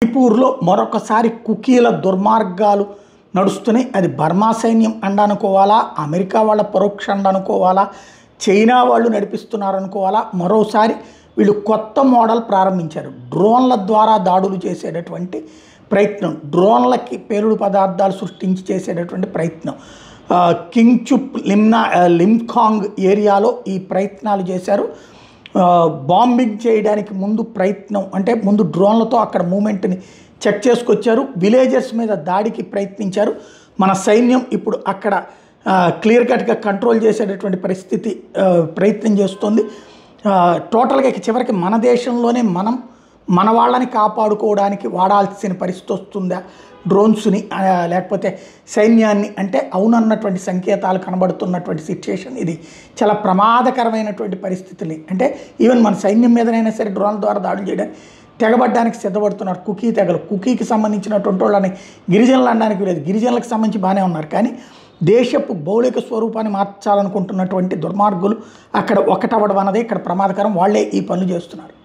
మణిపూర్లో మరొకసారి కుకీల దుర్మార్గాలు నడుస్తున్నాయి. అది బర్మా సైన్యం అండ అనుకోవాలా, అమెరికా వాళ్ళ పరోక్ష అండ అనుకోవాలా, చైనా వాళ్ళు నడిపిస్తున్నారు అనుకోవాలా. మరోసారి వీళ్ళు కొత్త మోడల్ ప్రారంభించారు. డ్రోన్ల ద్వారా దాడులు చేసేటటువంటి ప్రయత్నం, డ్రోన్లకి పేలుడు పదార్థాలు సృష్టించి చేసేటటువంటి ప్రయత్నం. కింగ్చుప్ లిమ్కాంగ్ ఏరియాలో ఈ ప్రయత్నాలు చేశారు. బాంబింగ్ చేయడానికి ముందు ప్రయత్నం, అంటే ముందు డ్రోన్లతో అక్కడ మూమెంట్ని చెక్ చేసుకొచ్చారు. విలేజెస్ మీద దాడికి ప్రయత్నించారు. మన సైన్యం ఇప్పుడు అక్కడ క్లియర్ కట్గా కంట్రోల్ చేసేటటువంటి పరిస్థితి ప్రయత్నం చేస్తుంది. టోటల్గా చివరికి మన దేశంలోనే మన వాళ్ళని కాపాడుకోవడానికి వాడాల్సిన పరిస్థితి వస్తుందా డ్రోన్స్ని, లేకపోతే సైన్యాన్ని అంటే అవునన్నటువంటి సంకేతాలు కనబడుతున్నటువంటి సిచ్యుయేషన్. ఇది చాలా ప్రమాదకరమైనటువంటి పరిస్థితులు. అంటే ఈవెన్ మన సైన్యం మీదనైనా సరే డ్రోన్ల ద్వారా దాడులు చేయడానికి తెగబడ్డానికి సిద్ధపడుతున్నారు కుకీ తెగలు. కుకీకి సంబంధించినటువంటి వాళ్ళని గిరిజనులు అనడానికి లేదు, గిరిజనులకు సంబంధించి బాగానే ఉన్నారు. కానీ దేశపు భౌలిక స్వరూపాన్ని మార్చాలనుకుంటున్నటువంటి దుర్మార్గులు అక్కడ ఒకటవడం అన్నదే ఇక్కడ ప్రమాదకరం. వాళ్ళే ఈ పనులు చేస్తున్నారు.